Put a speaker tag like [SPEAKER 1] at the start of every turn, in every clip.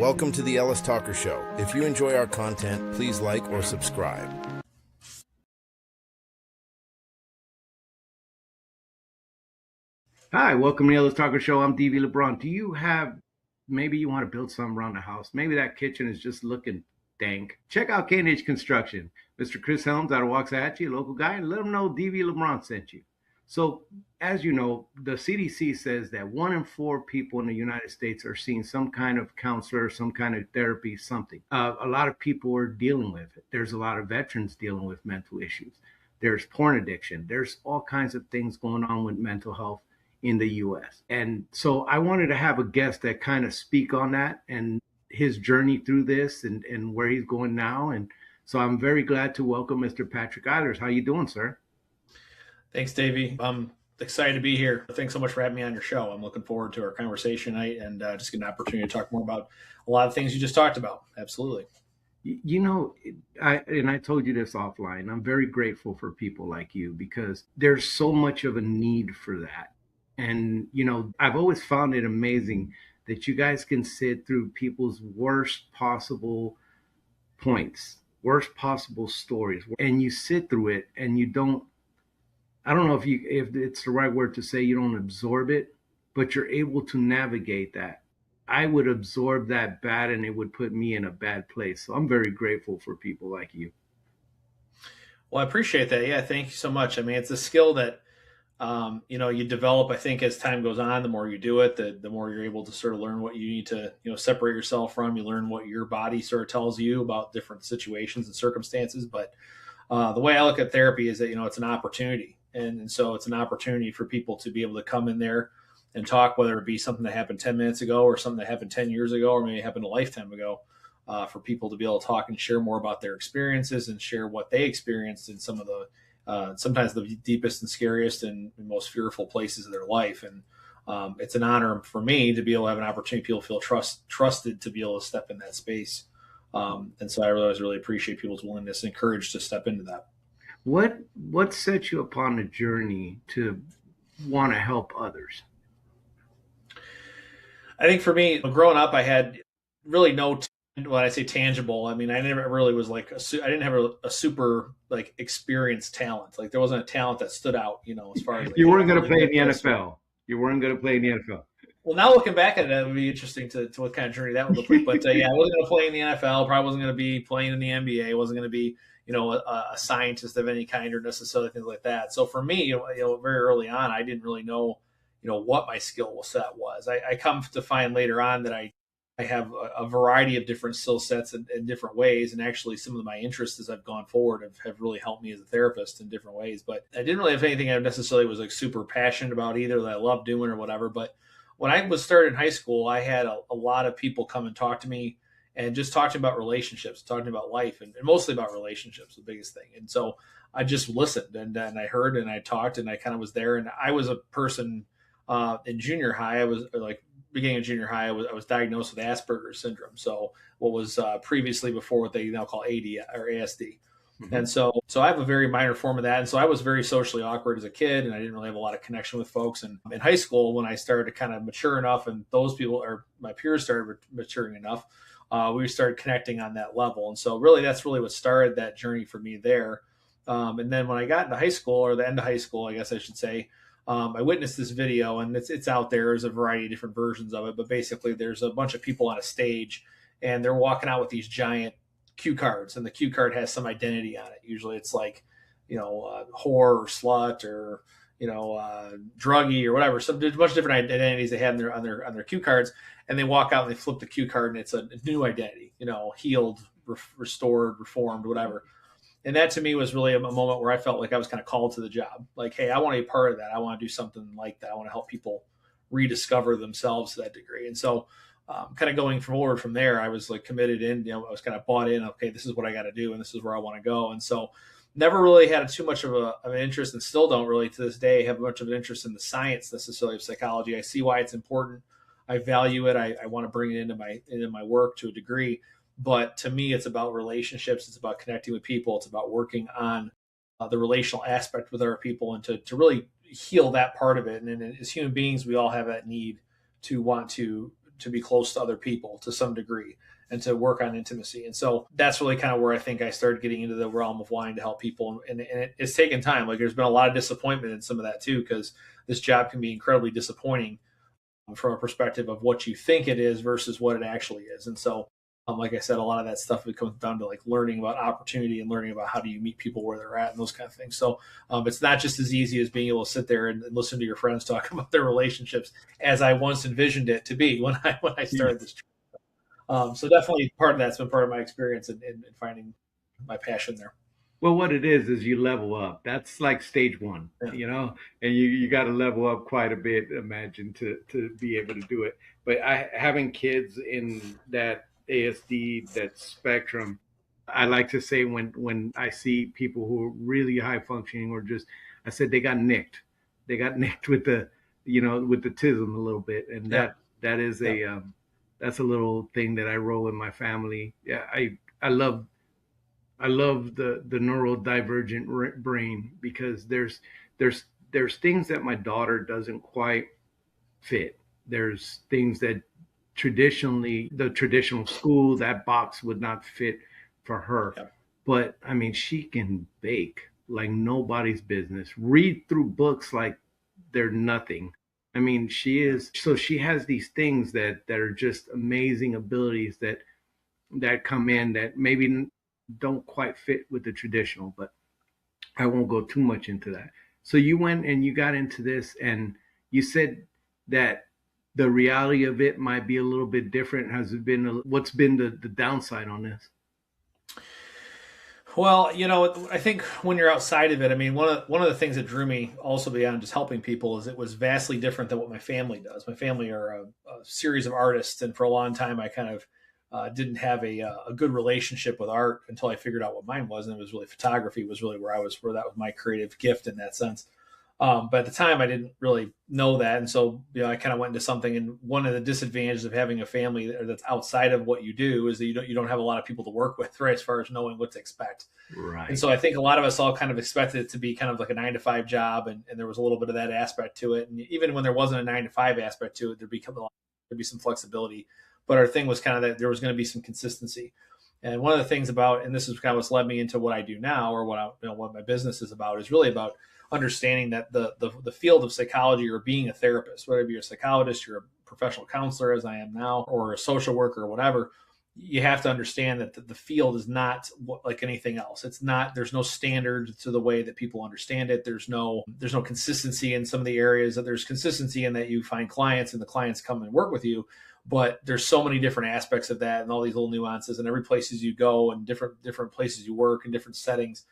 [SPEAKER 1] Welcome to the Ellis Talker Show. If you enjoy our content, please like or subscribe.
[SPEAKER 2] Hi, welcome to the Eilers Talker Show. I'm DV LeBron. Maybe you want to build something around the house. Maybe that kitchen is just looking dank. Check out K&H Construction. Mr. Chris Helms out of Waxahachie, a local guy, and let him know DV LeBron sent you. So, as you know, the CDC says that 1 in 4 people in the United States are seeing some kind of counselor, some kind of therapy, something. A lot of people are dealing with it. There's a lot of veterans dealing with mental issues. There's porn addiction. There's all kinds of things going on with mental health in the U.S. And so I wanted to have a guest that kind of speak on that and his journey through this and where he's going now. And so I'm very glad to welcome Mr. Patrick Eilers. How you doing, sir?
[SPEAKER 3] Thanks, Davey. I'm excited to be here. Thanks so much for having me on your show. I'm looking forward to our conversation tonight and just get an opportunity to talk more about a lot of things you just talked about. Absolutely.
[SPEAKER 2] You know, I told you this offline, I'm very grateful for people like you because there's so much of a need for that. And, you know, I've always found it amazing that you guys can sit through people's worst possible points, worst possible stories, and you sit through it and you don't, I don't know if it's the right word to say, you don't absorb it, but you're able to navigate that. I would absorb that bad and it would put me in a bad place. So I'm very grateful for people like you.
[SPEAKER 3] Well, I appreciate that. Yeah, thank you so much. I mean, it's a skill that you develop, I think, as time goes on. The more you do it, the more you're able to sort of learn what you need to, separate yourself from. You learn what your body sort of tells you about different situations and circumstances. But the way I look at therapy is that, it's an opportunity. And so it's an opportunity for people to be able to come in there and talk, whether it be something that happened 10 minutes ago or something that happened 10 years ago, or maybe happened a lifetime ago, for people to be able to talk and share more about their experiences and share what they experienced in some of the sometimes the deepest and scariest and most fearful places of their life. And it's an honor for me to be able to have an opportunity. People feel trusted to be able to step in that space. And so I always really appreciate people's willingness and courage to step into that.
[SPEAKER 2] What set you upon a journey to want to help others?
[SPEAKER 3] I think for me, growing up, I had really no when I say tangible, I mean, I never really was like, I didn't have a super like experienced talent. Like there wasn't a talent that stood out, as far as like,
[SPEAKER 2] you weren't going to play in the NFL. You weren't going to play in the NFL.
[SPEAKER 3] Well, now looking back at it, it would be interesting to what kind of journey that would look like. But yeah, I wasn't going to play in the NFL. Probably wasn't going to be playing in the NBA. Wasn't going to be, a scientist of any kind or necessarily things like that. So for me, very early on, I didn't really know, what my skill set was. I come to find later on that I have a variety of different skill sets in different ways. And actually some of my interests as I've gone forward have really helped me as a therapist in different ways. But I didn't really have anything I necessarily was like super passionate about either that I loved doing or whatever. But when I was started in high school, I had a lot of people come and talk to me and just talking about relationships, talking about life and mostly about relationships, the biggest thing. And so I just listened and I heard and I talked and I kind of was there. And I was a person in junior high. I was like, beginning of junior high, I was diagnosed with Asperger's syndrome. So what was previously before what they now call AD or ASD. Mm-hmm. And so I have a very minor form of that. And so I was very socially awkward as a kid and I didn't really have a lot of connection with folks. And in high school, when I started to kind of mature enough and those people or my peers started maturing enough, we started connecting on that level. And so really, that's really what started that journey for me there. And then when I got into high school or the end of high school, I guess I should say, I witnessed this video and it's out there. There's a variety of different versions of it, but basically there's a bunch of people on a stage and they're walking out with these giant cue cards and the cue card has some identity on it. Usually it's like, whore or slut or, druggie or whatever. So there's a bunch of different identities they have on their cue cards and they walk out and they flip the cue card and it's a new identity, healed, restored, reformed, whatever. And that to me was really a moment where I felt like I was kind of called to the job. Like, hey, I want to be part of that. I want to do something like that. I want to help people rediscover themselves to that degree. And so kind of going forward from there, I was like committed in, I was kind of bought in, okay, this is what I got to do and this is where I want to go. And so never really had too much of an interest and still don't really to this day have much of an interest in the science necessarily of psychology. I see why it's important. I value it. I want to bring it into my work to a degree. But to me, it's about relationships. It's about connecting with people. It's about working on the relational aspect with other people and to really heal that part of it. And as human beings, we all have that need to want to to be close to other people to some degree and to work on intimacy. And so that's really kind of where I think I started getting into the realm of wanting to help people. And it's taken time. Like there's been a lot of disappointment in some of that too, because this job can be incredibly disappointing from a perspective of what you think it is versus what it actually is. And so, like I said, a lot of that stuff comes down to like learning about opportunity and learning about how do you meet people where they're at and those kind of things. So it's not just as easy as being able to sit there and listen to your friends talk about their relationships as I once envisioned it to be when I started this. So definitely part of that's been part of my experience in finding my passion there.
[SPEAKER 2] Well, what it is you level up. That's like stage one, and you got to level up quite a bit, imagine, to be able to do it. But having kids in that ASD, that spectrum, I like to say when I see people who are really high functioning or just, I said they got nicked with the, with the tism a little bit. And that is that's a little thing that I roll in my family. Yeah. I love the neurodivergent brain because there's things that my daughter doesn't quite fit. There's things that the traditional school, that box would not fit for her. Yeah. But I mean, she can bake like nobody's business, read through books like they're nothing. I mean, she has these things that are just amazing abilities that come in that maybe don't quite fit with the traditional, but I won't go too much into that. So you went and you got into this and you said that the reality of it might be a little bit different. What's been the downside on this?
[SPEAKER 3] Well, I think when you're outside of it, I mean, one of the things that drew me also beyond just helping people is it was vastly different than what my family does. My family are a series of artists, and for a long time, I kind of didn't have a good relationship with art until I figured out what mine was, and it was really photography was really where that was my creative gift in that sense. But at the time, I didn't really know that, and so I kind of went into something. And one of the disadvantages of having a family that's outside of what you do is that you don't have a lot of people to work with, right? As far as knowing what to expect,
[SPEAKER 2] right? And
[SPEAKER 3] so I think a lot of us all kind of expected it to be kind of like a 9-to-5 job, and there was a little bit of that aspect to it. And even when there wasn't a 9-to-5 aspect to it, there'd be some flexibility. But our thing was kind of that there was going to be some consistency. And one of the things about, and this is kind of what's led me into what I do now, or what my business is about, is really about understanding that the field of psychology, or being a therapist, whether you're a psychologist, you're a professional counselor, as I am now, or a social worker or whatever, you have to understand that the field is not like anything else. It's not, there's no standard to the way that people understand it. There's no consistency in some of the areas. That there's consistency in that you find clients and the clients come and work with you. But there's so many different aspects of that and all these little nuances, and every places you go and different places you work and different settings,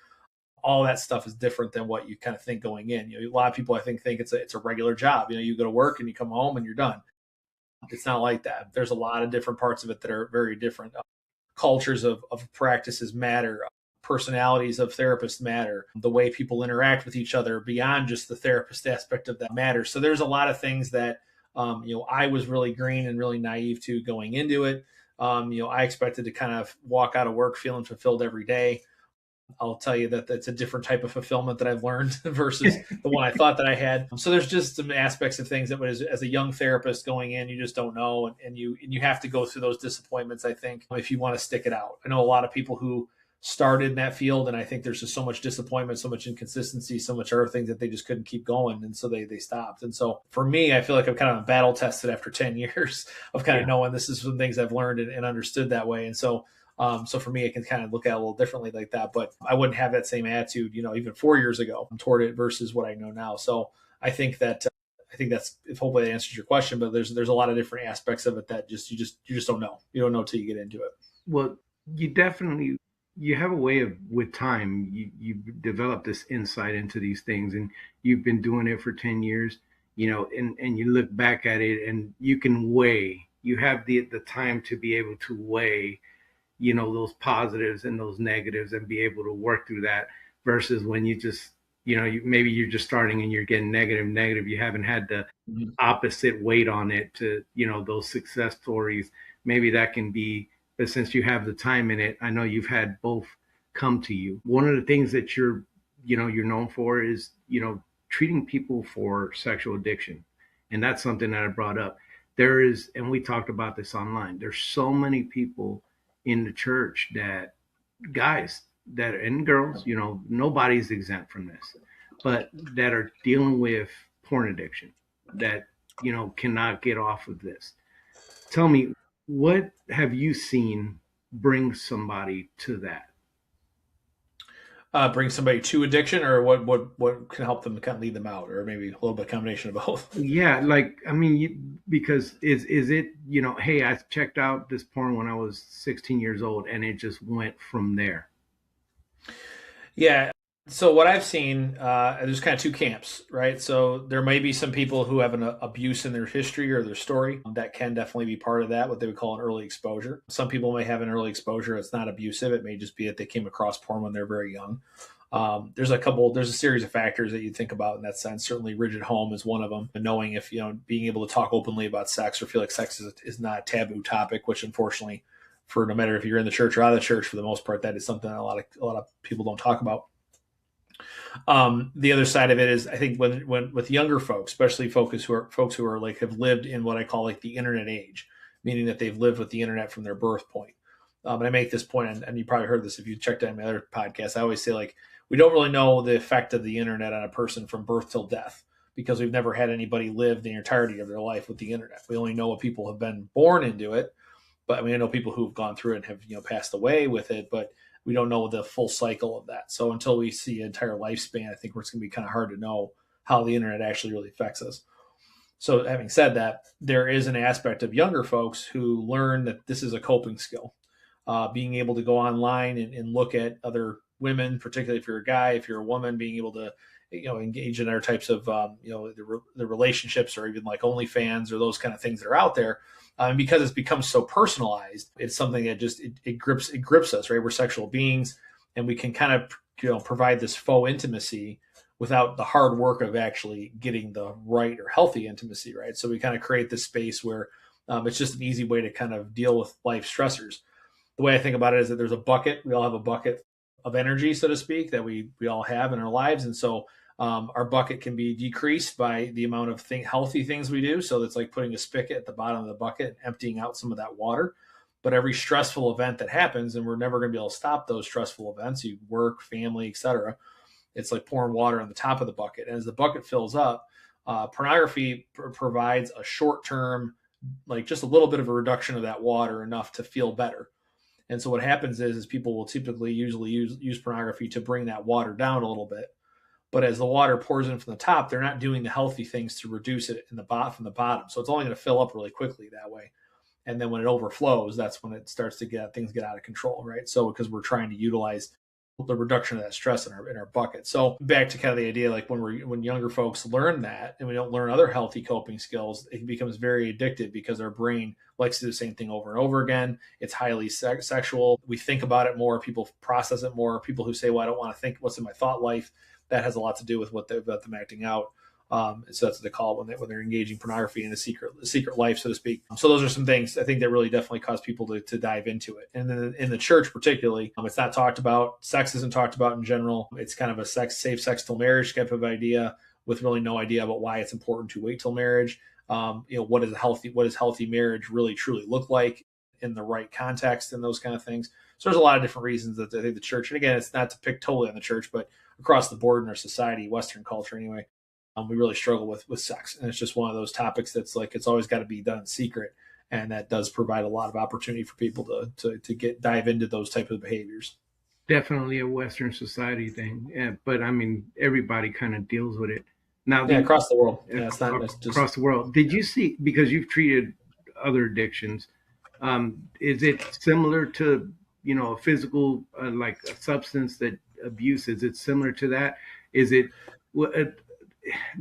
[SPEAKER 3] all that stuff is different than what you kind of think going in. A lot of people, I think it's a regular job. You go to work and you come home and you're done. It's not like that. There's a lot of different parts of it that are very different. Cultures of practices matter. Personalities of therapists matter. The way people interact with each other beyond just the therapist aspect of that matters. So there's a lot of things that I was really green and really naive to going into it. I expected to kind of walk out of work feeling fulfilled every day. I'll tell you that that's a different type of fulfillment that I've learned versus the one I thought that I had. So there's just some aspects of things that as a young therapist going in, you just don't know. And you have to go through those disappointments, I think, if you want to stick it out. I know a lot of people who started in that field, and I think there's just so much disappointment, so much inconsistency, so much other things that they just couldn't keep going. And so they stopped. And so for me, I feel like I'm kind of battle tested after 10 years of kind of knowing this is some things I've learned and understood that way. And so for me, I can kind of look at it a little differently like that, but I wouldn't have that same attitude, even 4 years ago toward it versus what I know now. So I think that's, if hopefully that answers your question, but there's a lot of different aspects of it that you just don't know. You don't know till you get into it.
[SPEAKER 2] Well, you have a way of, with time, you develop this insight into these things, and you've been doing it for 10 years, and you look back at it and you can weigh, you have the time to be able to weigh, those positives and those negatives and be able to work through that versus when you just, maybe you're just starting and you're getting negative. You haven't had the opposite weight on it to, those success stories. Maybe that can be, but since you have the time in it, I know you've had both come to you. One of the things that you're known for is, treating people for sexual addiction. And that's something that I brought up. there is, and we talked about this online, there's so many people in the church that, guys that, and girls, nobody's exempt from this, but that are dealing with porn addiction, that, cannot get off of this. Tell me, what have you seen bring somebody to that?
[SPEAKER 3] Bring somebody to addiction, or what can help them kind of lead them out, or maybe a little bit of combination of both.
[SPEAKER 2] Yeah, like, I mean, because is it, hey, I checked out this porn when I was 16 years old, and it just went from there.
[SPEAKER 3] Yeah. So what I've seen, there's kind of two camps, right? So there may be some people who have an abuse in their history or their story. That can definitely be part of that, what they would call an early exposure. Some people may have an early exposure. It's not abusive. It may just be that they came across porn when they're very young. There's a series of factors that you think about in that sense. Certainly rigid home is one of them. And knowing if, being able to talk openly about sex or feel like sex is not a taboo topic, which unfortunately, for no matter if you're in the church or out of the church, for the most part, that is something that a lot of people don't talk about. The other side of it is, I think when with younger folks, especially folks who are like have lived in what I call like the internet age, meaning that they've lived with the internet from their birth point. And I make this point, and you probably heard this if you checked out my other podcast. I always say, like, we don't really know the effect of the internet on a person from birth till death, because we've never had anybody live the entirety of their life with the internet. We only know what people have been born into it. But I mean, I know people who've gone through it and have, passed away with it, but we don't know the full cycle of that. So until we see an entire lifespan, I think it's going to be kind of hard to know how the internet actually really affects us. So having said that, there is an aspect of younger folks who learn that this is a coping skill. Being able to go online and look at other women, particularly if you're a guy, if you're a woman, being able to, engage in other types of, the relationships, or even like OnlyFans or those kind of things that are out there. And because it's become so personalized, it's something that just it grips us, right? We're sexual beings, and we can kind of provide this faux intimacy without the hard work of actually getting the right or healthy intimacy, right? So we kind of create this space where it's just an easy way to kind of deal with life stressors. The way I think about it is that there's a bucket. We all have a bucket of energy, so to speak, that we all have in our lives, and so our bucket can be decreased by the amount of healthy things we do. So that's like putting a spigot at the bottom of the bucket and emptying out some of that water. But every stressful event that happens, and we're never going to be able to stop those stressful events, you work, family, etc. It's like pouring water on the top of the bucket. And as the bucket fills up, pornography provides a short-term, like just a little bit of a reduction of that water, enough to feel better. And so what happens is people will typically usually use pornography to bring that water down a little bit. But as the water pours in from the top, they're not doing the healthy things to reduce it from the bottom. So it's only going to fill up really quickly that way. And then when it overflows, that's when it starts to things get out of control, right? So because we're trying to utilize the reduction of that stress in our bucket. So back to kind of the idea, like when younger folks learn that, and we don't learn other healthy coping skills, it becomes very addictive because our brain likes to do the same thing over and over again. It's highly sexual. We think about it more. People process it more. People who say, well, I don't want to think what's in my thought life. That has a lot to do with about them acting out. So that's what they call it when they're engaging pornography in a secret life, so to speak. So those are some things I think that really definitely cause people to dive into it. And then in the church particularly, it's not talked about. Sex isn't talked about in general. It's kind of a safe sex till marriage type of idea, with really no idea about why it's important to wait till marriage. What does healthy marriage really truly look like in the right context, and those kind of things. So there's a lot of different reasons that I think the church, and again, it's not to pick totally on the church, but across the board in our society, Western culture anyway, we really struggle with sex. And it's just one of those topics that's like, it's always got to be done in secret. And that does provide a lot of opportunity for people to dive into those type of behaviors.
[SPEAKER 2] Definitely a Western society thing. Yeah, but I mean, everybody kind of deals with it. Now,
[SPEAKER 3] across the world. Yeah, it's not just
[SPEAKER 2] across the world. Did you see, because you've treated other addictions, is it similar to, a physical, like a substance that abuse? Is it similar to that? Is it,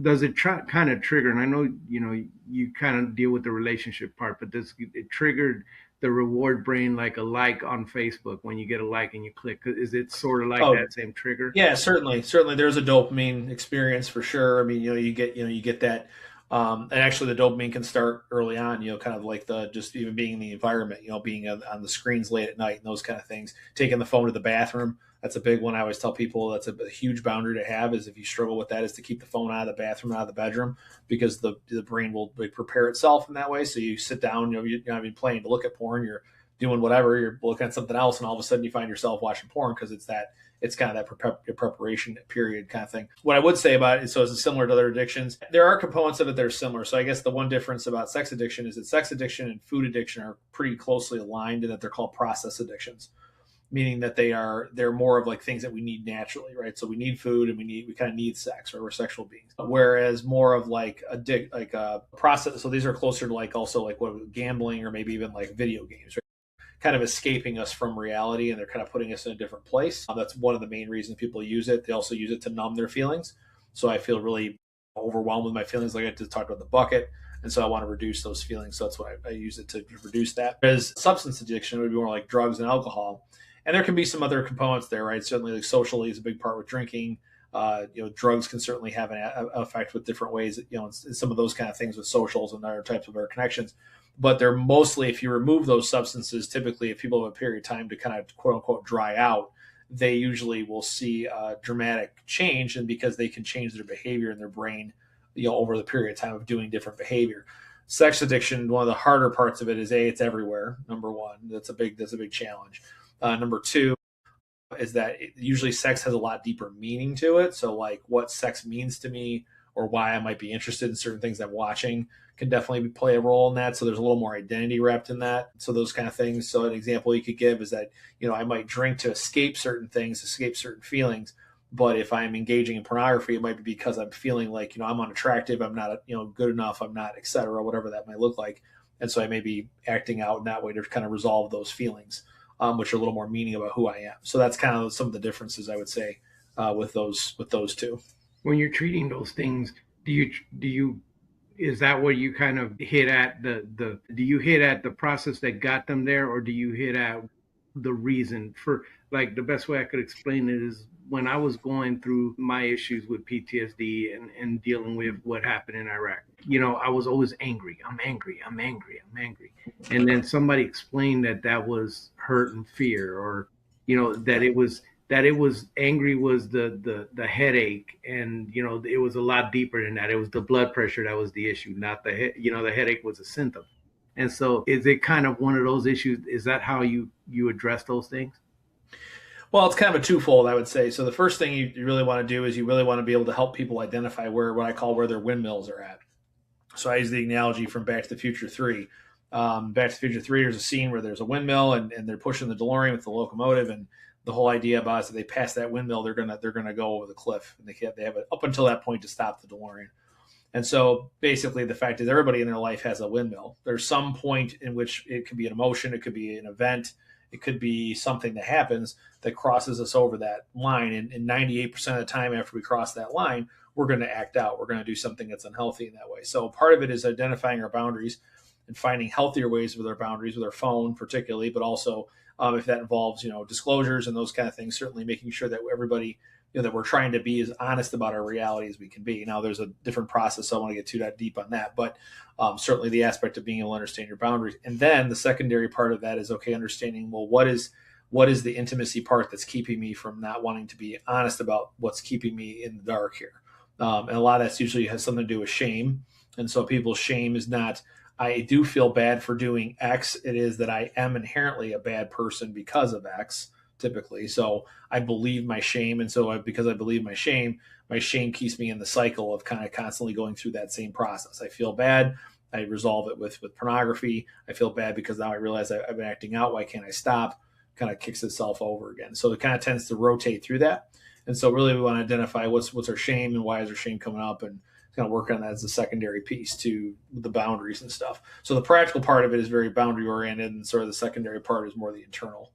[SPEAKER 2] does it kind of trigger, and I know, you kind of deal with the relationship part, but does it trigger the reward brain, like a like on Facebook when you get a like and you click? Is it sort of like that same trigger?
[SPEAKER 3] Yeah, certainly. There's a dopamine experience for sure. I mean, you get that And actually, the dopamine can start early on, kind of like just even being in the environment, being on the screens late at night and those kind of things. Taking the phone to the bathroom, that's a big one. I always tell people that's a huge boundary to have, is if you struggle with that, is to keep the phone out of the bathroom, out of the bedroom, because the brain will prepare itself in that way. So you sit down, you're not even planning to look at porn, you're doing whatever, you're looking at something else, and all of a sudden you find yourself watching porn because it's kind of that preparation period kind of thing. What I would say about it, so it's similar to other addictions, there are components of it that are similar. So I guess the one difference about sex addiction is that sex addiction and food addiction are pretty closely aligned in that they're called process addictions, meaning that they're more of like things that we need naturally, right? So we need food and we kind of need sex, right? We're sexual beings. Whereas more of like a process. So these are closer to like also like what gambling or maybe even like video games, right? Kind of escaping us from reality, and they're kind of putting us in a different place. That's one of the main reasons people use it. They also use it to numb their feelings. So I feel really overwhelmed with my feelings, like I just talked about the bucket. And so I want to reduce those feelings. So that's why I use it to reduce that. Whereas substance addiction would be more like drugs and alcohol. And there can be some other components there, right? Certainly like socially is a big part with drinking. Drugs can certainly have an effect with different ways, and some of those kind of things with socials and other types of our connections. But they're mostly, if you remove those substances, typically if people have a period of time to kind of quote unquote dry out, they usually will see a dramatic change, and because they can change their behavior in their brain, over the period of time of doing different behavior. Sex addiction, one of the harder parts of it is it's everywhere. Number one, that's a big challenge. Number two is that usually sex has a lot deeper meaning to it. So like what sex means to me, or why I might be interested in certain things I'm watching, can definitely play a role in that. So there's a little more identity wrapped in that. So those kind of things. So an example you could give is that, I might drink to escape certain things, escape certain feelings. But if I'm engaging in pornography, it might be because I'm feeling like, I'm unattractive, I'm not, good enough, I'm not, et cetera, whatever that might look like. And so I may be acting out in that way to kind of resolve those feelings, which are a little more meaning about who I am. So that's kind of some of the differences I would say with those two.
[SPEAKER 2] When you're treating those things, do you is that what you kind of hit at do you hit at the process that got them there, or do you hit at the reason for, like, the best way I could explain it is when I was going through my issues with PTSD and dealing with what happened in Iraq, I was always angry. I'm angry. And then somebody explained that was hurt and fear, or, that it was angry was the headache, and it was a lot deeper than that. It was the blood pressure that was the issue, not the the headache was a symptom. And so is it kind of one of those issues? Is that how you address those things?
[SPEAKER 3] Well, it's kind of a twofold, I would say. So the first thing you really want to do is you really want to be able to help people identify what I call their windmills are at. So I use the analogy from Back to the Future 3. Back to the Future 3, there's a scene where there's a windmill and they're pushing the DeLorean with the locomotive, and the whole idea about is that they pass that windmill, they're gonna go over the cliff, and they have it up until that point to stop the DeLorean. And so basically the fact is everybody in their life has a windmill. There's some point in which it could be an emotion, it could be an event, it could be something that happens that crosses us over that line. And 98% of the time after we cross that line, we're going to act out. We're going to do something that's unhealthy in that way. So part of it is identifying our boundaries and finding healthier ways with our boundaries, with our phone particularly, but also if that involves, disclosures and those kind of things, certainly making sure that everybody, that we're trying to be as honest about our reality as we can be. Now, there's a different process, so I want to get too that deep on that, but certainly the aspect of being able to understand your boundaries. And then the secondary part of that is, understanding, well, what is the intimacy part that's keeping me from not wanting to be honest about what's keeping me in the dark here? And a lot of that usually has something to do with shame. And so people's shame is not, I do feel bad for doing X. It is that I am inherently a bad person because of X, typically. So I believe my shame. And so because I believe my shame keeps me in the cycle of kind of constantly going through that same process. I feel bad. I resolve it with pornography. I feel bad because now I realize I've been acting out. Why can't I stop? Kind of kicks itself over again. So it kind of tends to rotate through that. And so really we want to identify what's our shame and why is our shame coming up, and kind of work on that as a secondary piece to the boundaries and stuff. So the practical part of it is very boundary oriented, and sort of the secondary part is more the internal.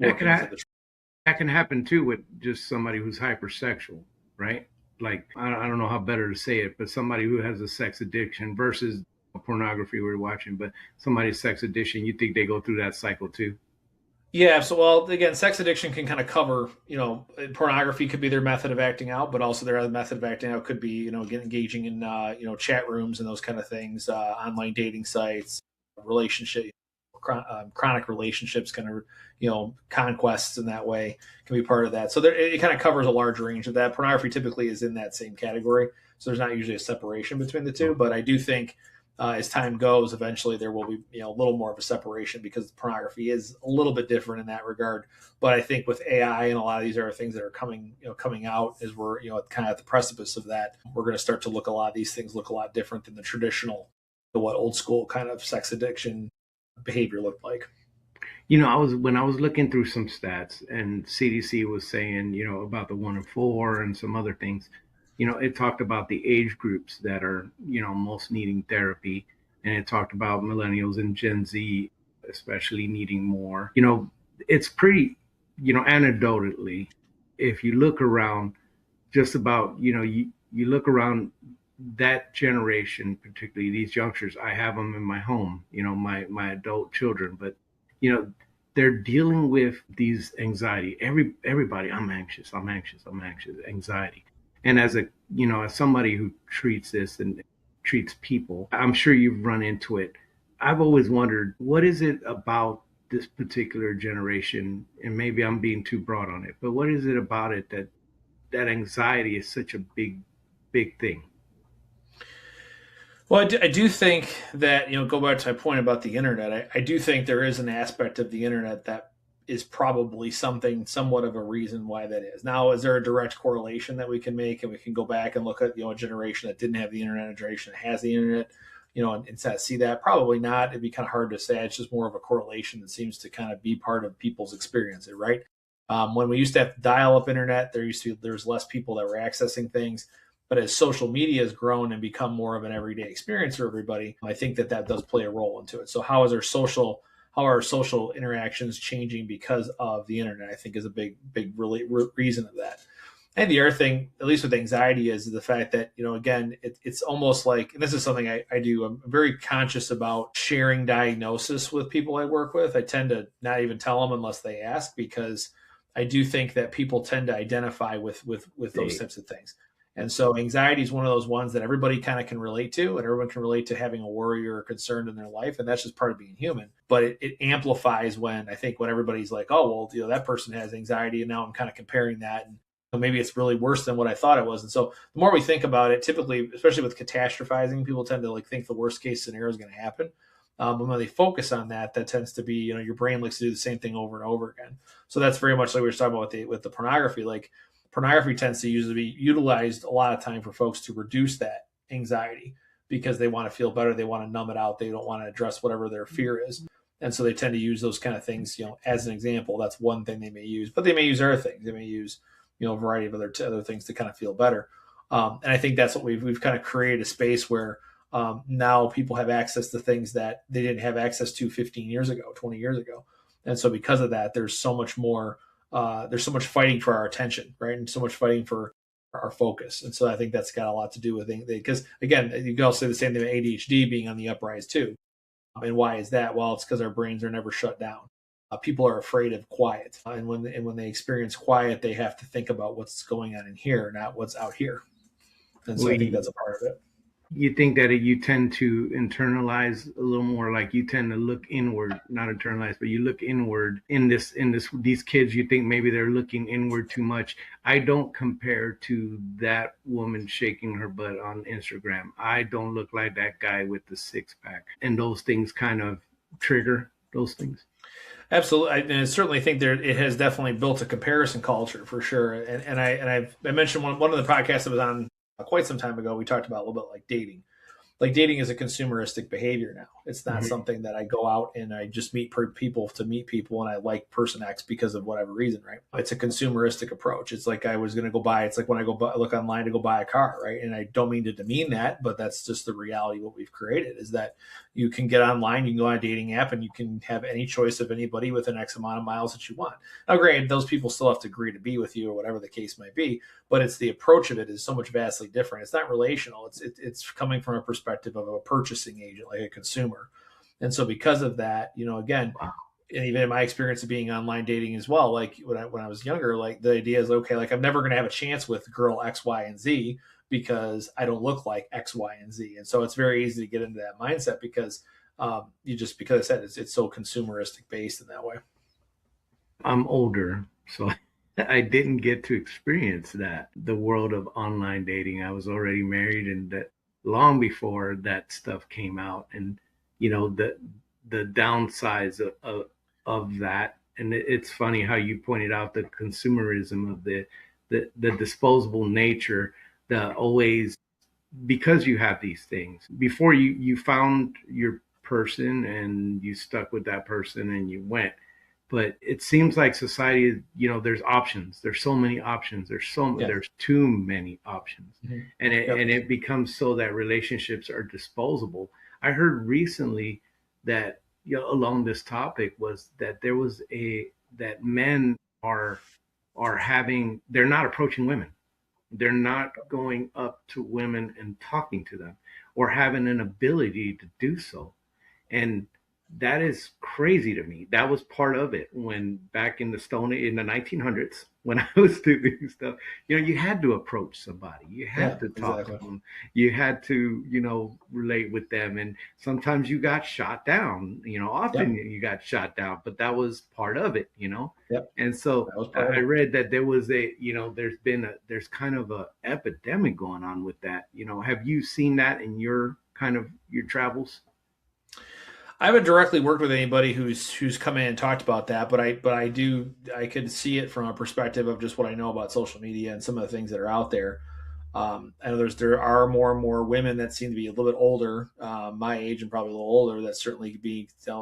[SPEAKER 2] That can happen too with just somebody who's hypersexual, right? Like, I don't know how better to say it, but somebody who has a sex addiction versus pornography we're watching, but somebody's sex addiction, you think they go through that cycle too?
[SPEAKER 3] Yeah, so well, again, sex addiction can kind of cover, pornography could be their method of acting out, but also their other method of acting out could be, engaging in, chat rooms and those kind of things, online dating sites, relationship, chronic relationships, kind of, conquests in that way can be part of that. So it kind of covers a large range of that. Pornography typically is in that same category, so there's not usually a separation between the two. But I do think as time goes, eventually there will be a little more of a separation because pornography is a little bit different in that regard. But I think with AI and a lot of these other things that are coming out, as we're kind of at the precipice of that, we're going to start to look a lot of these things look a lot different than the traditional, what old school kind of sex addiction behavior looked like.
[SPEAKER 2] When I was looking through some stats, and CDC was saying, about the 1 in 4 and some other things. It talked about the age groups that are, most needing therapy, and it talked about millennials and Gen Z, especially needing more. It's pretty, anecdotally, if you look around, just about, you look around that generation, particularly these youngsters. I have them in my home, my adult children, but you know they're dealing with these anxiety. Everybody, I'm anxious, anxiety. And as a as somebody who treats this and treats people, I'm sure you've run into it. I've always wondered, what is it about this particular generation, and maybe I'm being too broad on it, but what is it about it that anxiety is such a big thing?
[SPEAKER 3] Well, I do think that, go back to my point about the internet. I do think there is an aspect of the internet that is probably somewhat of a reason why that is. Now, is there a direct correlation that we can make, and we can go back and look at, a generation that didn't have the internet, a generation that has the internet, and see that? Probably not. It'd be kind of hard to say. It's just more of a correlation that seems to kind of be part of people's experience, right? When we used to have dial-up internet, there's less people that were accessing things. But as social media has grown and become more of an everyday experience for everybody, I think that does play a role into it. So how are our social interactions changing because of the internet? I think is a big reason of that. And the other thing, at least with anxiety, is the fact that, again, it's almost like, and this is something I do, I'm very conscious about sharing diagnosis with people I work with. I tend to not even tell them unless they ask, because I do think that people tend to identify with those types of things. And so anxiety is one of those ones that everybody kind of can relate to, and everyone can relate to having a worry or a concern in their life. And that's just part of being human. But it amplifies when everybody's like, oh, well, that person has anxiety, and now I'm kind of comparing that. And maybe it's really worse than what I thought it was. And so the more we think about it, typically, especially with catastrophizing, people tend to think the worst case scenario is going to happen. But when they focus on that tends to be, your brain likes to do the same thing over and over again. So that's very much like we were talking about with the pornography. Pornography tends to usually be utilized a lot of time for folks to reduce that anxiety because they want to feel better. They want to numb it out. They don't want to address whatever their fear is. And so they tend to use those kind of things, as an example. That's one thing they may use, but they may use other things. They may use, a variety of other things to kind of feel better. And I think that's what we've kind of created a space where now people have access to things that they didn't have access to 15 years ago, 20 years ago. And so because of that, there's so much more there's so much fighting for our attention, right? And so much fighting for our focus. And so I think that's got a lot to do with it. Because again, you can also say the same thing about ADHD being on the uprise too. And why is that? Well, it's because our brains are never shut down. People are afraid of quiet. And when they experience quiet, they have to think about what's going on in here, not what's out here. And so I think that's a part of it.
[SPEAKER 2] You think that you tend to internalize a little more, like you tend to look inward, not internalize, but you look inward in these kids. You think maybe they're looking inward too much. I don't compare to that woman shaking her butt on Instagram. I don't look like that guy with the 6-pack, and those things kind of trigger those things.
[SPEAKER 3] Absolutely, and I certainly think it has definitely built a comparison culture for sure. And I mentioned one of the podcasts that was on quite some time ago. We talked about a little bit like dating. Like dating is a consumeristic behavior now. It's not something that I go out and I just meet people to meet people and I like person X because of whatever reason, right? It's a consumeristic approach. It's like I was going to go buy. It's like when I look online to go buy a car, right? And I don't mean to demean that, but that's just the reality of what we've created is that you can get online, you can go on a dating app, and you can have any choice of anybody with an X amount of miles that you want. Now, granted, those people still have to agree to be with you or whatever the case might be, but it's the approach of it is so much vastly different. It's not relational. It's coming from a perspective of a purchasing agent, like a consumer. And so because of that, again, and even in my experience of being online dating as well, like when I was younger, like the idea is, okay, like I'm never going to have a chance with girl X, Y, and Z because I don't look like X, Y, and Z. And so it's very easy to get into that mindset because because I said it's so consumeristic based in that way.
[SPEAKER 2] I'm older, so I didn't get to experience that, the world of online dating. I was already married, and that long before that stuff came out, and the downsides of that. And it's funny how you pointed out the consumerism of the disposable nature, the always, because you have these things before you found your person and you stuck with that person and you went. But it seems like society, there's options, there's so many options, there's too many options.
[SPEAKER 3] Mm-hmm.
[SPEAKER 2] And it becomes so that relationships are disposable. I heard recently that, along this topic, was that that men they're not approaching women. They're not going up to women and talking to them or having an ability to do so. And that is crazy to me. That was part of it when back in the 1900s, when I was doing stuff, you had to approach somebody. You had to talk to them. You had to, relate with them. And sometimes you got shot down, often you got shot down, but that was part of it,
[SPEAKER 3] Yep.
[SPEAKER 2] And so I read that there was there's kind of a epidemic going on with that. Have you seen that in your travels?
[SPEAKER 3] I haven't directly worked with anybody who's come in and talked about that, but I could see it from a perspective of just what I know about social media and some of the things that are out there. I know there are more and more women that seem to be a little bit older, my age and probably a little older, that certainly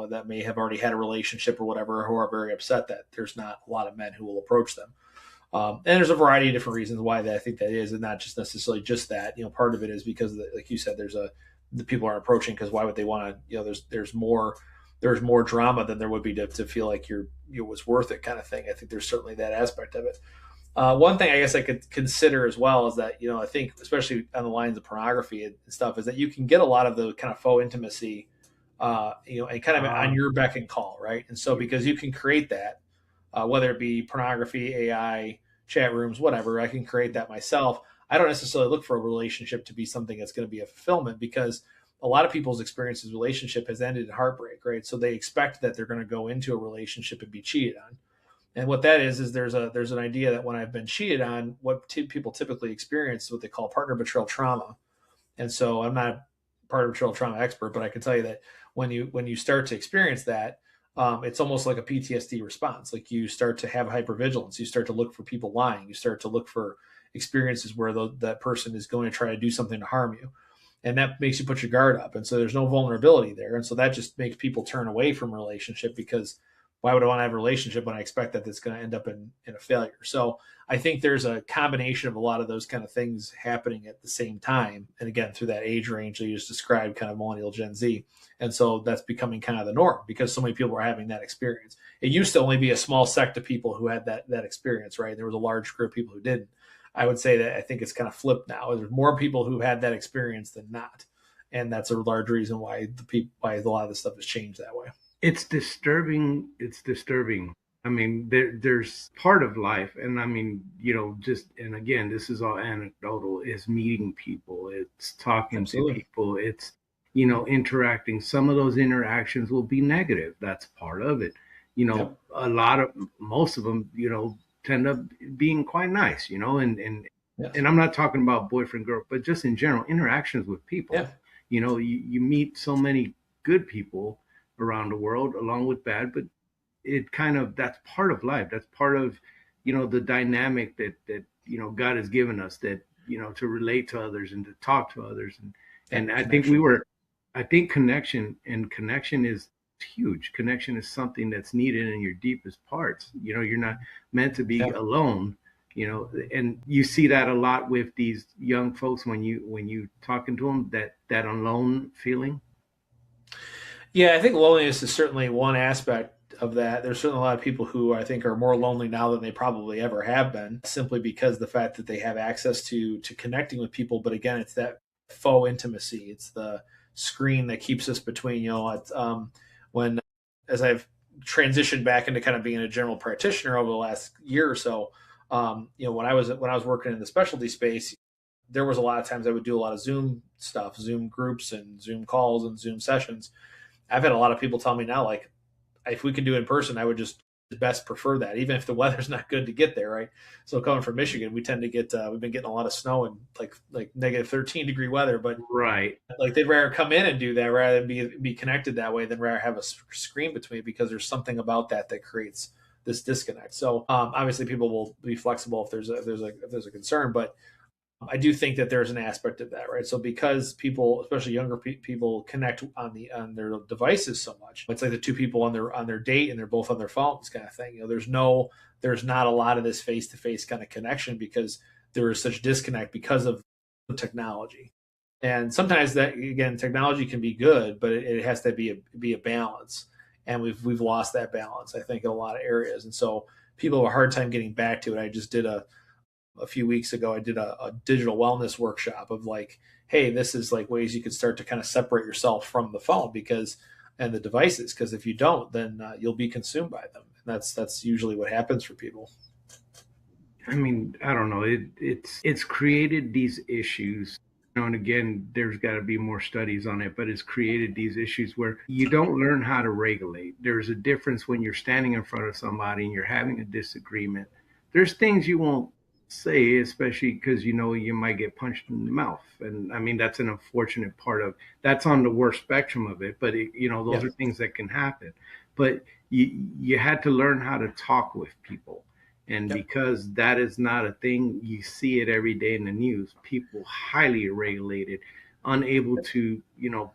[SPEAKER 3] that may have already had a relationship or whatever, who are very upset that there's not a lot of men who will approach them. And there's a variety of different reasons why I think that is, and not just necessarily just that. Part of it is because, like you said, the people aren't approaching because why would they want to? There's more drama than there would be to feel like was worth it, kind of thing. I think there's certainly that aspect of it. One thing I guess I could consider as well is that I think, especially on the lines of pornography and stuff, is that you can get a lot of the kind of faux intimacy, and kind of on your beck and call, right? And so because you can create that, whether it be pornography, AI, chat rooms, whatever, I can create that myself. I don't necessarily look for a relationship to be something that's going to be a fulfillment, because a lot of people's experiences relationship has ended in heartbreak, right? So they expect that they're going to go into a relationship and be cheated on. And what that is there's an idea that when I've been cheated on, what people typically experience is what they call partner betrayal trauma. And so I'm not a partner betrayal trauma expert, but I can tell you that when you start to experience that, it's almost like a PTSD response. Like you start to have hypervigilance. You start to look for people lying. You start to look for experiences where that person is going to try to do something to harm you. And that makes you put your guard up. And so there's no vulnerability there. And so that just makes people turn away from a relationship, because why would I want to have a relationship when I expect that it's going to end up in a failure? So I think there's a combination of a lot of those kind of things happening at the same time. And again, through that age range that you just described, kind of millennial Gen Z. And so that's becoming kind of the norm because so many people are having that experience. It used to only be a small sect of people who had that experience, right? There was a large group of people who didn't. I would say that I think it's kind of flipped now. There's more people who had that experience than not. And that's a large reason why why a lot of this stuff has changed that way.
[SPEAKER 2] It's disturbing. It's disturbing. I mean, there's part of life. And I mean, and again, this is all anecdotal, is meeting people. It's talking
[SPEAKER 3] Absolutely.
[SPEAKER 2] to people. It's, interacting. Some of those interactions will be negative. That's part of it.
[SPEAKER 3] Yep.
[SPEAKER 2] Most of them, tend up being quite nice, and
[SPEAKER 3] Yes.
[SPEAKER 2] and I'm not talking about boyfriend, girl, but just in general interactions with people.
[SPEAKER 3] Yeah.
[SPEAKER 2] You meet so many good people around the world along with bad, but that's part of life. That's part of, the dynamic that God has given us, that, to relate to others and to talk to others. And I think connection is huge. Connection is something that's needed in your deepest parts. You're not meant to be alone, and you see that a lot with these young folks when you talking to them, that alone feeling.
[SPEAKER 3] Yeah, I think loneliness is certainly one aspect of that. There's certainly a lot of people who I think are more lonely now than they probably ever have been, simply because the fact that they have access to connecting with people. But again, it's that faux intimacy. It's the screen that keeps us between. When, as I've transitioned back into kind of being a general practitioner over the last year or so. When I was working in the specialty space, there was a lot of times I would do a lot of Zoom stuff, Zoom groups and Zoom calls and Zoom sessions. I've had a lot of people tell me now, like, if we can do it in person, I would just best prefer that, even if the weather's not good to get there, right? So coming from Michigan, we tend to get we've been getting a lot of snow and like negative 13-degree weather, but
[SPEAKER 2] Right.
[SPEAKER 3] like they'd rather come in and do that rather than be connected that way than rather have a screen between, because there's something about that creates this disconnect. So obviously people will be flexible if there's a concern, but I do think that there's an aspect of that, right? So because people, especially younger people, connect on their devices so much, it's like the two people on their date and they're both on their phones, kind of thing. There's not a lot of this face to face kind of connection because there is such disconnect because of the technology. And sometimes that, again, technology can be good, but it has to be a balance, and we've lost that balance, I think, in a lot of areas. And so people have a hard time getting back to it. I just did a few weeks ago, I did a digital wellness workshop of like, hey, this is like ways you could start to kind of separate yourself from the phone and the devices, because if you don't, then you'll be consumed by them. And that's usually what happens for people.
[SPEAKER 2] I mean, I don't know. It's created these issues. And again, there's got to be more studies on it, but it's created these issues where you don't learn how to regulate. There's a difference when you're standing in front of somebody and you're having a disagreement. There's things you won't say, especially because you might get punched in the mouth, and I mean that's an unfortunate part of that's on the worst spectrum of it. But those are things that can happen. But you had to learn how to talk with people, and because that is not a thing, you see it every day in the news. People highly regulated, unable to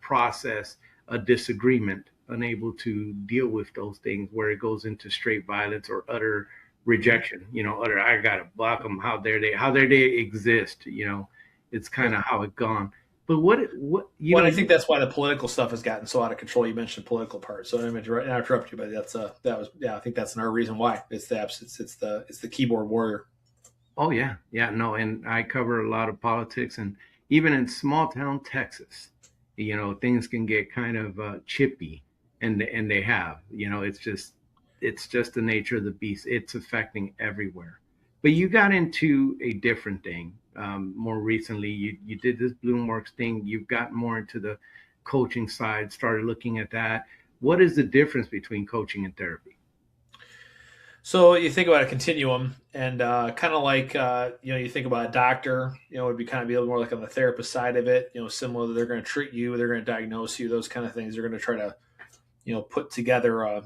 [SPEAKER 2] process a disagreement, unable to deal with those things where it goes into straight violence or utter rejection, I gotta block them. How dare they exist? It's kind of how it gone. But
[SPEAKER 3] I think that's why the political stuff has gotten so out of control. You mentioned the political part, so I didn't interrupt you, but I think that's another reason why it's the keyboard warrior.
[SPEAKER 2] Oh yeah, no, and I cover a lot of politics, and even in small town Texas, things can get kind of chippy, and they have, it's just the nature of the beast. It's affecting everywhere. But you got into a different thing more recently. You did this Bloomworks thing. You've gotten more into the coaching side, started looking at that. What is the difference between coaching and therapy?
[SPEAKER 3] So you think about a continuum, and kind of like you think about a doctor. It would be kind of be a little more like on the therapist side of it. Similar, they're going to treat you, they're going to diagnose you, those kind of things. They're going to try to put together a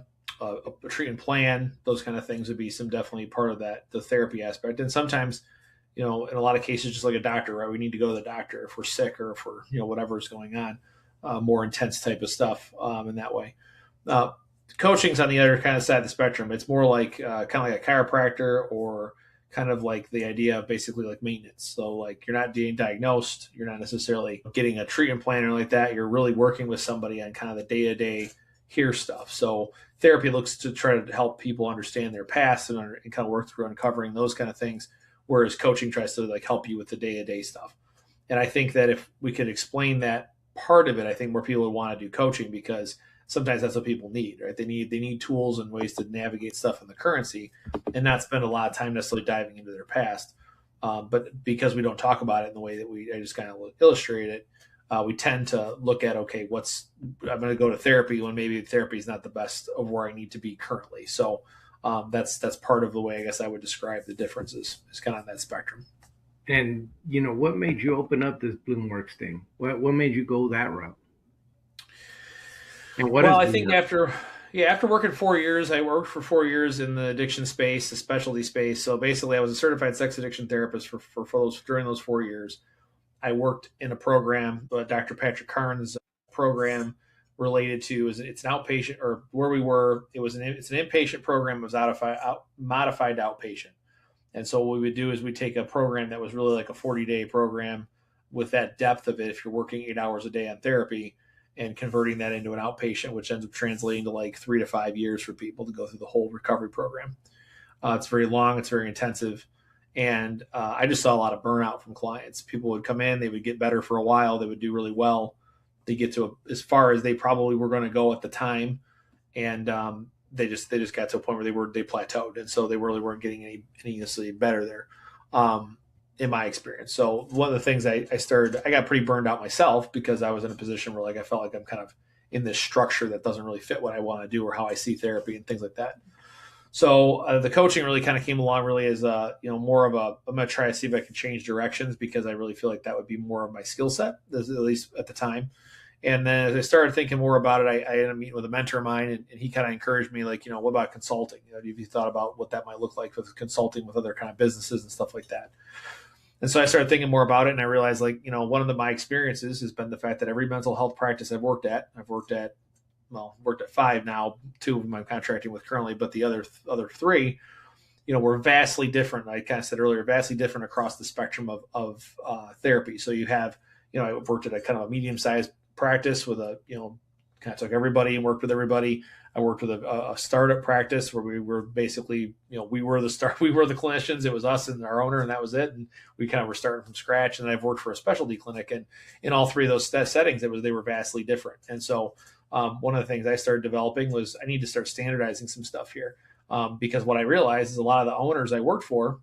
[SPEAKER 3] treatment plan. Those kind of things would be definitely part of the therapy aspect. And sometimes, in a lot of cases, just like a doctor, right? We need to go to the doctor if we're sick or if we're, whatever is going on, more intense type of stuff in that way. Coaching's on the other kind of side of the spectrum. It's more like kind of like a chiropractor, or kind of like the idea of basically like maintenance. So like you're not being diagnosed, you're not necessarily getting a treatment plan or like that. You're really working with somebody on kind of the day-to-day hear stuff. So therapy looks to try to help people understand their past and kind of work through uncovering those kind of things, whereas coaching tries to like help you with the day-to-day stuff. And I think that if we could explain that part of it, I think more people would want to do coaching, because sometimes that's what people need, right? They need tools and ways to navigate stuff in the currency and not spend a lot of time necessarily diving into their past. But because we don't talk about it in the way that I just kind of illustrate it, we tend to look at, okay, I'm going to go to therapy when maybe therapy is not the best of where I need to be currently. So that's part of the way I guess I would describe the differences, is kind of on that spectrum.
[SPEAKER 2] And what made you open up this Bloomworks thing? What made you go that route?
[SPEAKER 3] And I think after working 4 years, I worked for 4 years in the addiction space, the specialty space. So basically, I was a certified sex addiction therapist during those 4 years. I worked in a program, Dr. Patrick Karn's program, related to it's an outpatient, or where we were. It's an inpatient program. It was modified outpatient. And so what we would do is we take a program that was really like a 40-day program with that depth of it, if you're working 8 hours a day on therapy, and converting that into an outpatient, which ends up translating to like 3 to 5 years for people to go through the whole recovery program. It's very long. It's very intensive. And I just saw a lot of burnout from clients. People would come in, they would get better for a while, they would do really well. They get to as far as they probably were going to go at the time. And they just got to a point where they plateaued, and so they really weren't getting any necessarily better there, in my experience. So one of the things I got pretty burned out myself because I was in a position where like I felt like I'm kind of in this structure that doesn't really fit what I want to do or how I see therapy and things like that. So the coaching really kind of came along really as more of I'm going to try to see if I can change directions because I really feel like that would be more of my skill set, at least at the time. And then as I started thinking more about it, I ended up meeting with a mentor of mine, and he kind of encouraged me, like, what about consulting? Have you thought about what that might look like with consulting with other kind of businesses and stuff like that? And so I started thinking more about it, and I realized, like, one of my experiences has been the fact that every mental health practice I've worked at 5 now, 2 of them I'm contracting with currently, but the other 3, were vastly different. I kind of said earlier, vastly different across the spectrum of therapy. So you have, I've worked at a kind of a medium-sized practice with kind of took everybody and worked with everybody. I worked with a startup practice where we were basically, we were the clinicians. It was us and our owner, and that was it. And we kind of were starting from scratch. And then I've worked for a specialty clinic, and in all 3 of those settings, they were vastly different. And so one of the things I started developing was I need to start standardizing some stuff here, because what I realized is a lot of the owners I worked for,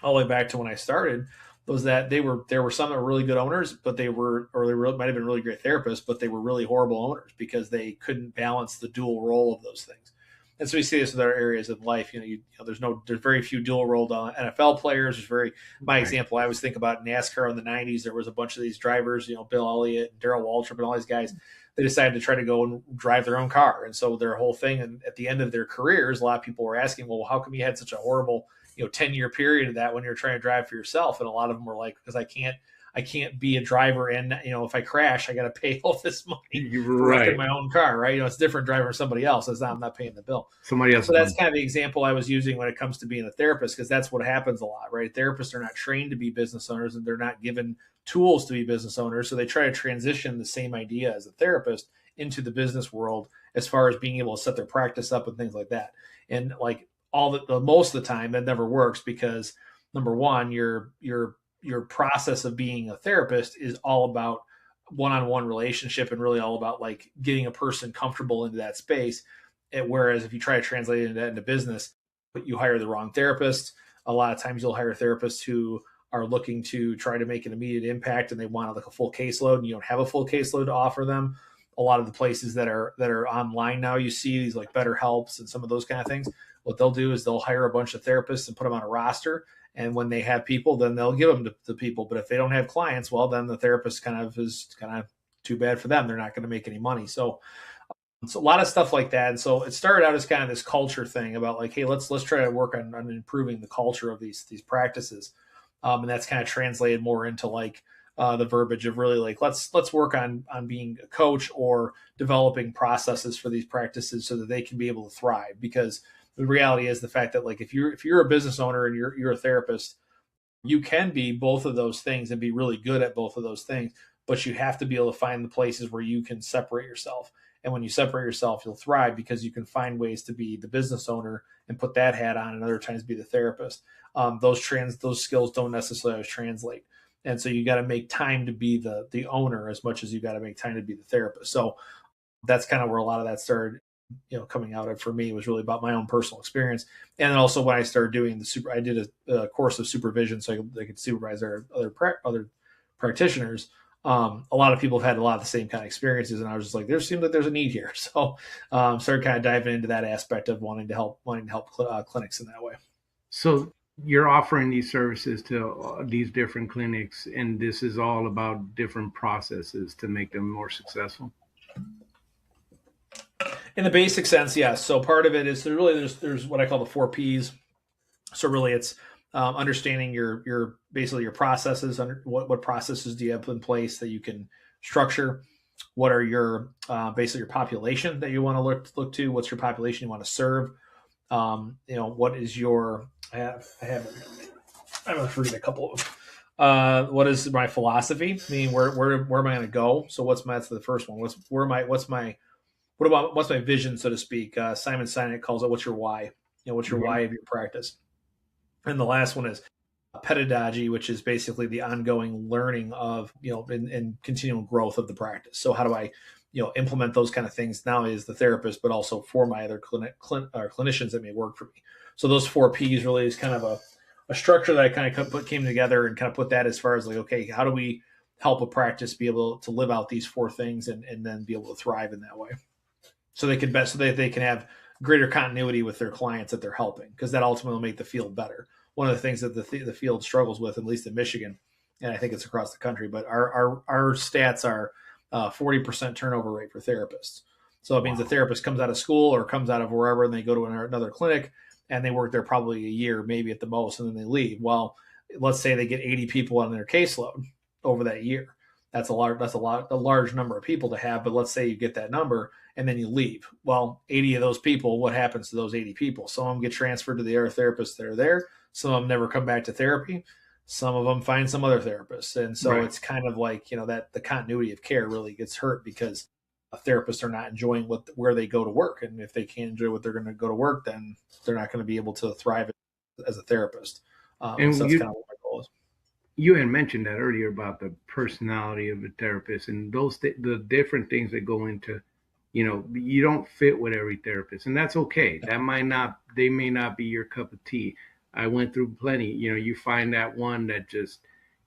[SPEAKER 3] all the way back to when I started, was that there were some that were really good owners, but they might have been really great therapists, but they were really horrible owners because they couldn't balance the dual role of those things. And so we see this with other areas of life. There's very few dual role NFL players. My example, I always think about NASCAR in the 90s. There was a bunch of these drivers, Bill Elliott, and Darrell Waltrip, and all these guys. They decided to try to go and drive their own car. And so their whole thing, and at the end of their careers, a lot of people were asking, well, how come you had such a horrible 10-year period of that when you're trying to drive for yourself? And a lot of them were like, because I can't be a driver, and if I crash, I got to pay all this money for wrecking my own car, right? It's different driving for somebody else. I'm not paying the bill.
[SPEAKER 2] Somebody else.
[SPEAKER 3] So that's kind of the example I was using when it comes to being a therapist, because that's what happens a lot, right? Therapists are not trained to be business owners, and they're not given tools to be business owners. So they try to transition the same idea as a therapist into the business world as far as being able to set their practice up and things like that. And like most of the time that never works, because number one, your process of being a therapist is all about one-on-one relationship and really all about like getting a person comfortable into that space. And whereas if you try to translate that into business, but you hire the wrong therapist, a lot of times you'll hire therapists who are looking to try to make an immediate impact, and they want like a full caseload, and you don't have a full caseload to offer them. A lot of the places that are online now, you see these like BetterHelps and some of those kind of things. What they'll do is they'll hire a bunch of therapists and put them on a roster. And when they have people, then they'll give them to people. But if they don't have clients, well, then the therapist is too bad for them. They're not going to make any money. So a lot of stuff like that. And so it started out as kind of this culture thing about like, hey, let's try to work on improving the culture of these practices. And that's kind of translated more into like the verbiage of really like, let's work on being a coach or developing processes for these practices so that they can be able to thrive. Because the reality is the fact that like, if you're a business owner and you're a therapist, you can be both of those things and be really good at both of those things, but you have to be able to find the places where you can separate yourself. And when you separate yourself, you'll thrive because you can find ways to be the business owner and put that hat on, and other times be the therapist. Those skills don't necessarily translate. And so you got to make time to be the owner as much as you got to make time to be the therapist. So that's kind of where a lot of that started, coming out of for me. Was really about my own personal experience. And then also when I started doing I did a course of supervision so I could supervise other practitioners. A lot of people have had a lot of the same kind of experiences, and I was just like, there seems like there's a need here. So started kind of diving into that aspect of wanting to help clinics in that way.
[SPEAKER 2] So you're offering these services to these different clinics, and this is all about different processes to make them more successful?
[SPEAKER 3] In the basic sense, yes. So part of it is there's what I call the 4 Ps. So really it's understanding your basically your processes. What processes do you have in place that you can structure? What are your basically your population that you want to look to? What's your population you want to serve? What is your I'm going to read a couple of them. What is my philosophy? I mean, where am I going to go? So that's the first one. What's my vision, so to speak? Simon Sinek calls it, what's your why? What's your why of your practice? And the last one is pedagogy, which is basically the ongoing learning of, and continual growth of the practice. So how do I, implement those kind of things not only as the therapist, but also for my other clinicians that may work for me. So those 4 Ps really is kind of a structure that I kind of came together and kind of put that as far as like, okay, how do we help a practice be able to live out these 4 things and then be able to thrive in that way, so they can have greater continuity with their clients that they're helping, because that ultimately will make the field better. One of the things that the field struggles with, at least in Michigan, and I think it's across the country, but our stats are 40% turnover rate for therapists. So it means the therapist comes out of school or comes out of wherever and they go to another clinic and they work there probably a year, maybe at the most, and then they leave. Well, let's say they get 80 people on their caseload over that year. That's a large number of people to have, but let's say you get that number and then you leave. Well, 80 of those people, what happens to those 80 people? Some of them get transferred to the other therapists that are there. Some of them never come back to therapy. Some of them find some other therapists. And so It's kind of like, that the continuity of care really gets hurt because therapists are not enjoying where they go to work. And if they can't enjoy what they're going to go to work, then they're not going to be able to thrive as a therapist.
[SPEAKER 2] And
[SPEAKER 3] so that's kind of what my goal is.
[SPEAKER 2] You had mentioned that earlier about the personality of the therapist and the different things that go into, you don't fit with every therapist, and that's okay. They may not be your cup of tea. I went through plenty. You find that one that just,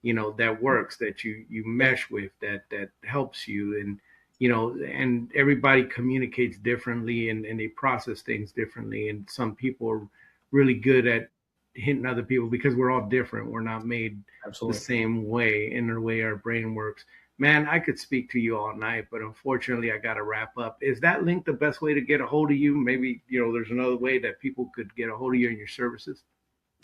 [SPEAKER 2] that works, that you mesh with, that helps you, and and everybody communicates differently and they process things differently. And some people are really good at hitting other people because we're all different. We're not made
[SPEAKER 3] Absolutely
[SPEAKER 2] the same way in the way our brain works. Man, I could speak to you all night, but unfortunately I got to wrap up. Is that link the best way to get a hold of you? Maybe, there's another way that people could get a hold of you and your services.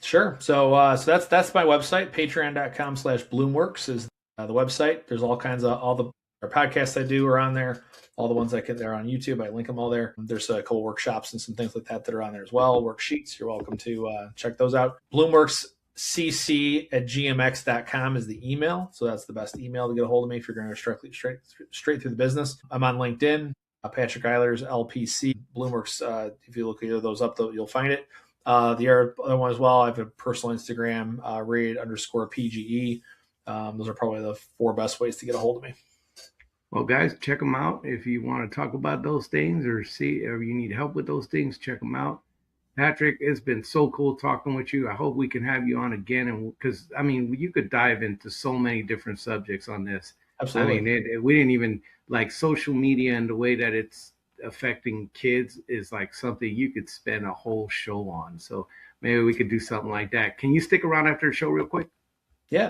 [SPEAKER 3] Sure. So that's my website. Patreon.com/Bloomworks is the website. There's all kinds of, all the podcasts I do are on there. All the ones they're on YouTube, I link them all there. There's a couple workshops and some things like that are on there as well. Worksheets, you're welcome to check those out. BloomworksCC@gmx.com is the email. So that's the best email to get a hold of me if you're going to go straight through the business. I'm on LinkedIn, Patrick Eilers, LPC, Bloomworks. If you look either of those up, you'll find it. The other one as well, I have a personal Instagram, rated_PGE. Those are probably the 4 best ways to get a hold of me.
[SPEAKER 2] Well, guys, check them out. If you want to talk about those things or you need help with those things, check them out. Patrick, it's been so cool talking with you. I hope we can have you on again. And because, you could dive into so many different subjects on this.
[SPEAKER 3] Absolutely.
[SPEAKER 2] We didn't even like social media and the way that it's affecting kids is like something you could spend a whole show on. So maybe we could do something like that. Can you stick around after the show real quick?
[SPEAKER 3] Yeah.